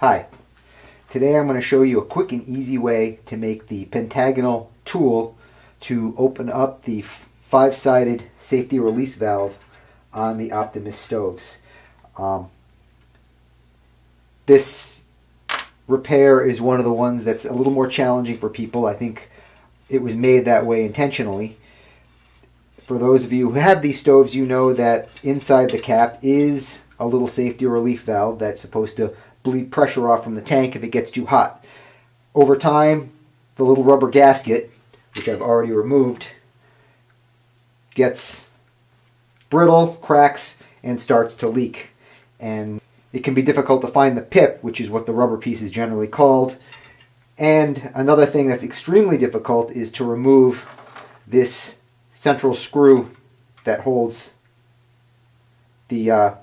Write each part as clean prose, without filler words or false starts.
Hi, today I'm going to show you a quick and easy way to make the pentagonal tool to open up the five-sided safety release valve on the Optimus stoves. This repair is one of the ones that's a little more challenging for people. I think it was made that way intentionally. For those of you who have these stoves, you know that inside the cap is a little safety relief valve that's supposed to bleed pressure off from the tank if it gets too hot. Over time, the little rubber gasket, which I've already removed, gets brittle, cracks, and starts to leak. And it can be difficult to find the pip, which is what the rubber piece is generally called. And another thing that's extremely difficult is to remove this central screw that holds the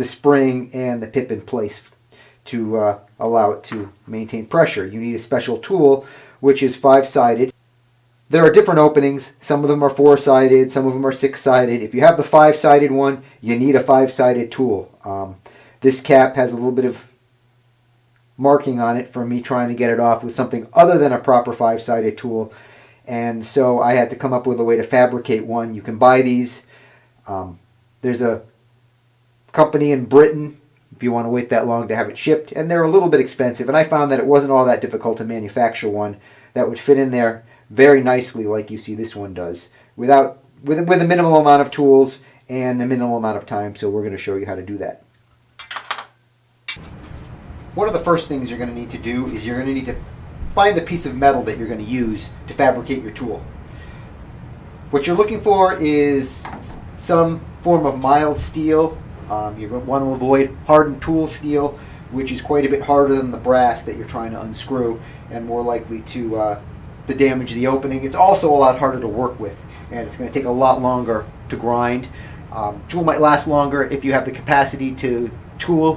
spring and the pip in place to allow it to maintain pressure. You need a special tool which is five-sided. There are different openings. Some of them are four-sided, some of them are six-sided. If you have the five-sided one, you need a five-sided tool. This cap has a little bit of marking on it from me trying to get it off with something other than a proper five-sided tool, and so I had to come up with a way to fabricate one. You can buy these. There's a company in Britain if you want to wait that long to have it shipped, and they're a little bit expensive, and I found that it wasn't all that difficult to manufacture one that would fit in there very nicely like you see this one does, with a minimal amount of tools and a minimal amount of time. So we're going to show you how to do that. One of the first things you're going to need to do is you're going to need to find the piece of metal that you're going to use to fabricate your tool. What you're looking for is some form of mild steel. You're going to want to avoid hardened tool steel, which is quite a bit harder than the brass that you're trying to unscrew and more likely to damage the opening. It's also a lot harder to work with, and it's going to take a lot longer to grind. Tool might last longer. If you have the capacity to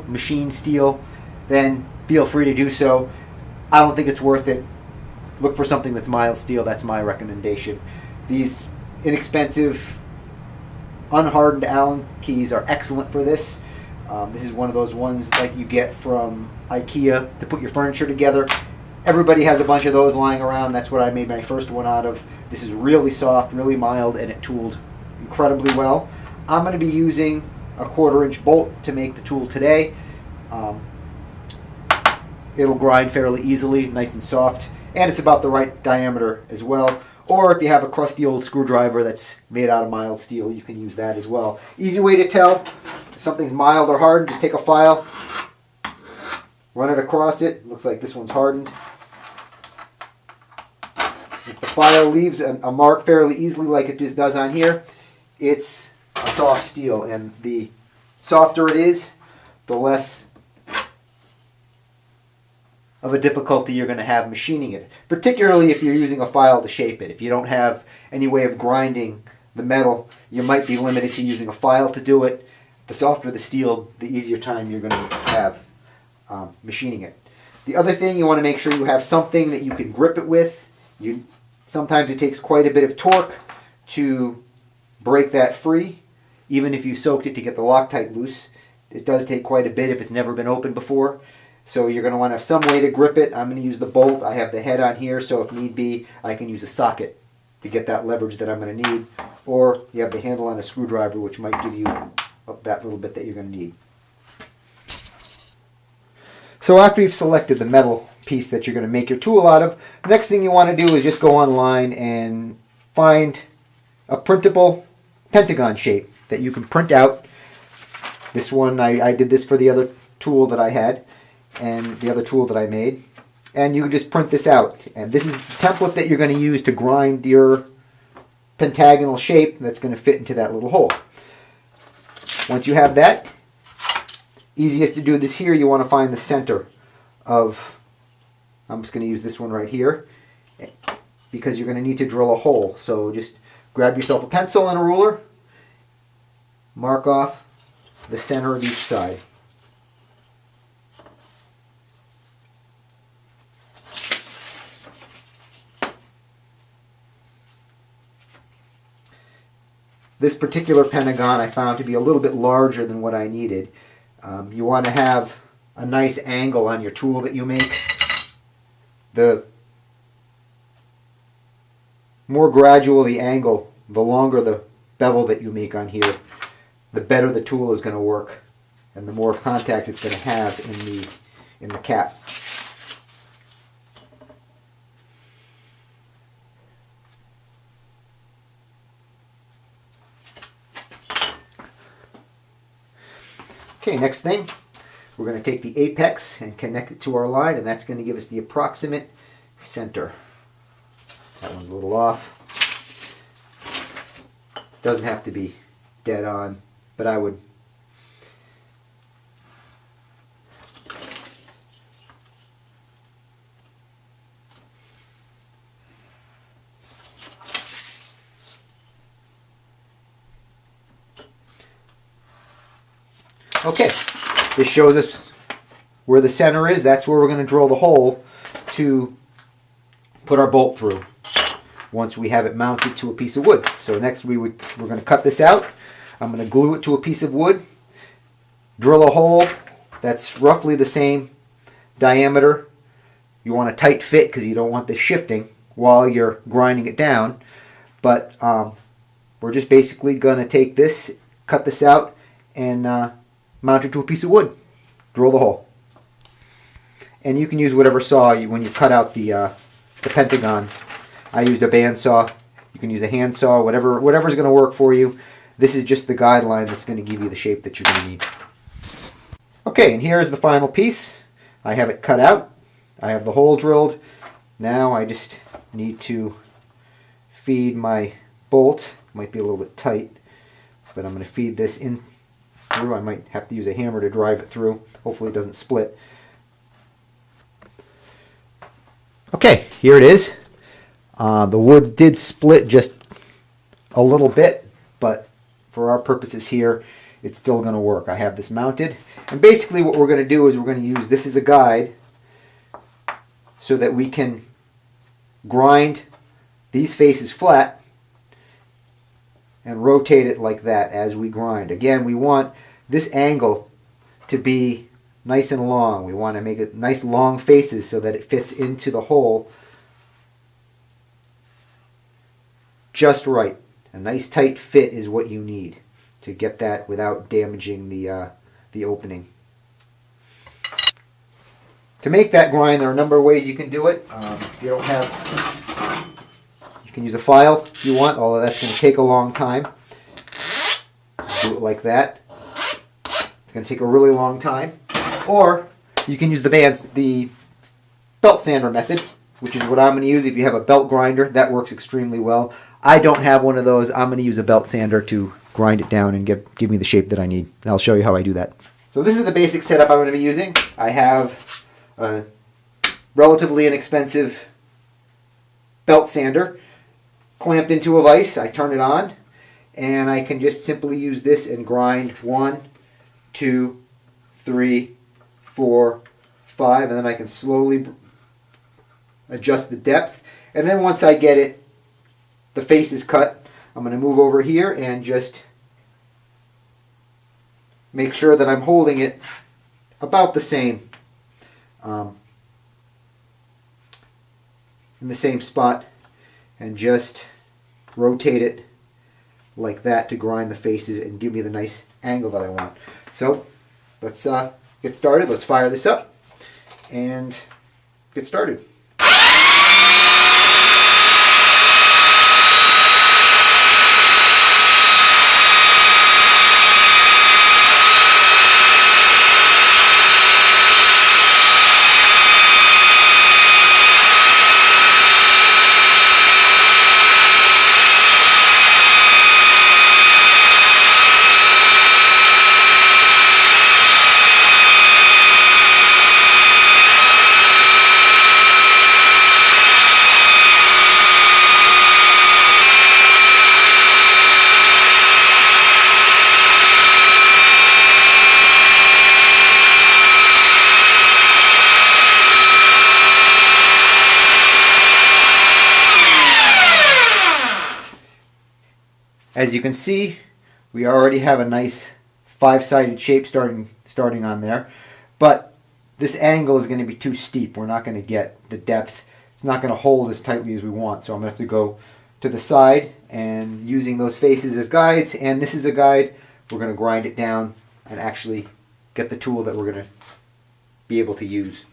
machine steel, then feel free to do so. I don't think it's worth it. Look for something that's mild steel. That's my recommendation. These inexpensive unhardened Allen keys are excellent for this. This is one of those ones like you get from IKEA to put your furniture together. Everybody has a bunch of those lying around. That's what I made my first one out of. This is really soft, really mild, and it tooled incredibly well. I'm going to be using a 1/4-inch bolt to make the tool today. It'll grind fairly easily, nice and soft, and it's about the right diameter as well. Or if you have a crusty old screwdriver that's made out of mild steel, you can use that as well. Easy way to tell if something's mild or hardened, just take a file, run it across it. Looks like this one's hardened. If the file leaves a mark fairly easily like it just does on here, it's a soft steel, and the softer it is, the less of a difficulty you're going to have machining it, particularly if you're using a file to shape it. If you don't have any way of grinding the metal, you might be limited to using a file to do it. The softer the steel, the easier time you're going to have machining it. The other thing, you want to make sure you have something that you can grip it with. Sometimes it takes quite a bit of torque to break that free, even if you soaked it to get the Loctite loose. It does take quite a bit if it's never been opened before. So you're going to want to have some way to grip it. I'm going to use the bolt. I have the head on here, so if need be, I can use a socket to get that leverage that I'm going to need. Or you have the handle on a screwdriver, which might give you that little bit that you're going to need. So after you've selected the metal piece that you're going to make your tool out of, the next thing you want to do is just go online and find a printable pentagon shape that you can print out. This one, I did this for the other tool that I had and the other tool that I made, and you can just print this out, and this is the template that you're going to use to grind your pentagonal shape that's going to fit into that little hole. Once you have that, easiest to do this here, you want to find the center of, I'm just going to use this one right here because you're going to need to drill a hole. So just grab yourself a pencil and a ruler, mark off the center of each side. This particular pentagon I found to be a little bit larger than what I needed. You want to have a nice angle on your tool that you make. The more gradual the angle, the longer the bevel that you make on here, the better the tool is going to work, and the more contact it's going to have in the cap. Okay, next thing, we're going to take the apex and connect it to our line, and that's going to give us the approximate center. That one's a little off. Doesn't have to be dead on, but I would okay, this shows us where the center is. That's where we're going to drill the hole to put our bolt through once we have it mounted to a piece of wood. So next we're going to cut this out. I'm going to glue it to a piece of wood, drill a hole that's roughly the same diameter. You want a tight fit because you don't want this shifting while you're grinding it down. But we're just basically going to take this, cut this out, and mount it to a piece of wood. Drill the hole. And you can use whatever saw when you cut out the pentagon. I used a bandsaw. You can use a handsaw, whatever's going to work for you. This is just the guideline that's going to give you the shape that you're going to need. Okay, and here's the final piece. I have it cut out. I have the hole drilled. Now I just need to feed my bolt. Might be a little bit tight, but I'm going to feed this in through. I might have to use a hammer to drive it through. Hopefully it doesn't split. Okay, here it is. The wood did split just a little bit, but for our purposes here, it's still going to work. I have this mounted, and basically what we're going to do is we're going to use this as a guide so that we can grind these faces flat and rotate it like that as we grind. Again, we want this angle to be nice and long. We want to make it nice long faces so that it fits into the hole just right. A nice tight fit is what you need to get that without damaging the opening. To make that grind, there are a number of ways you can do it. If you don't have, you can use a file if you want, although that's going to take a long time. Do it like that. It's going to take a really long time. Or you can use the belt sander method, which is what I'm going to use. If you have a belt grinder, that works extremely well. I don't have one of those. I'm going to use a belt sander to grind it down and give me the shape that I need. And I'll show you how I do that. So this is the basic setup I'm going to be using. I have a relatively inexpensive belt sander clamped into a vise. I turn it on, and I can just simply use this and grind 1, 2, 3, 4, 5, and then I can slowly adjust the depth. And then once I get it, the face is cut, I'm going to move over here and just make sure that I'm holding it about the same, in the same spot, and just rotate it like that to grind the faces and give me the nice angle that I want. So let's get started. Let's fire this up and get started. As you can see, we already have a nice 5-sided shape starting on there. But this angle is going to be too steep. We're not going to get the depth. It's not going to hold as tightly as we want. So I'm going to have to go to the side, and using those faces as guides, and this is a guide, we're going to grind it down and actually get the tool that we're going to be able to use.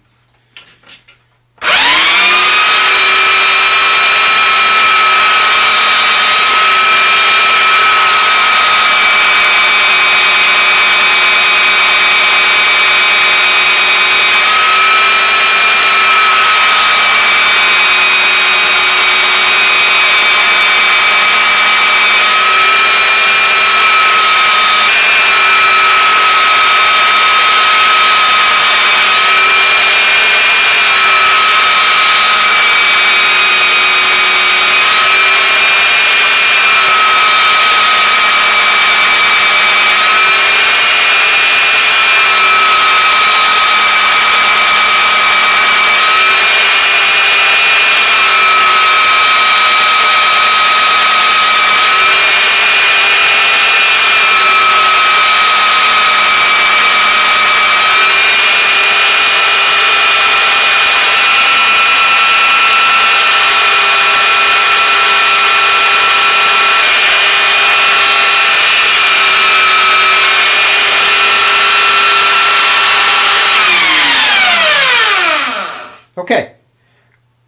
Okay,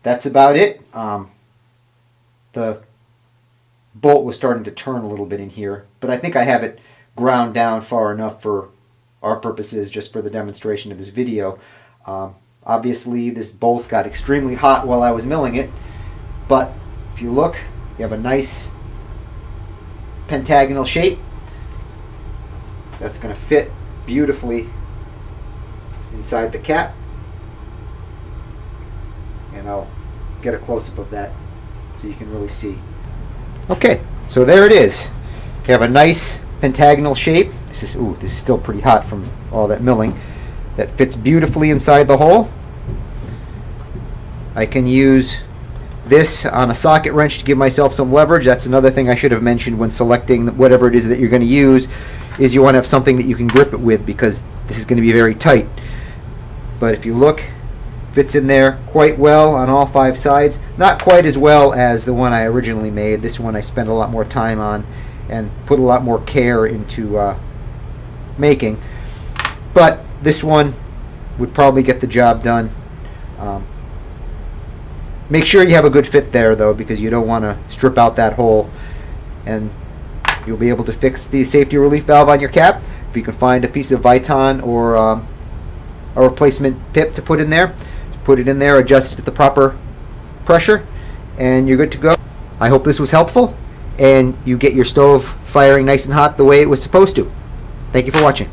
that's about it. The bolt was starting to turn a little bit in here, but I think I have it ground down far enough for our purposes, just for the demonstration of this video. Obviously, this bolt got extremely hot while I was milling it, but if you look, you have a nice pentagonal shape that's going to fit beautifully inside the cap. And I'll get a close-up of that so you can really see. Okay, so there it is. You have a nice pentagonal shape. This is still pretty hot from all that milling. That fits beautifully inside the hole. I can use this on a socket wrench to give myself some leverage. That's another thing I should have mentioned when selecting whatever it is that you're going to use, is you want to have something that you can grip it with, because this is going to be very tight. But if you look, fits in there quite well on all 5 sides. Not quite as well as the one I originally made. This one I spent a lot more time on and put a lot more care into making. But this one would probably get the job done. Make sure you have a good fit there, though, because you don't want to strip out that hole, and you'll be able to fix the safety relief valve on your cap. If you can find a piece of Viton or a replacement pip to put in there, put it in there, adjust it to the proper pressure, and you're good to go. I hope this was helpful and you get your stove firing nice and hot the way it was supposed to. Thank you for watching.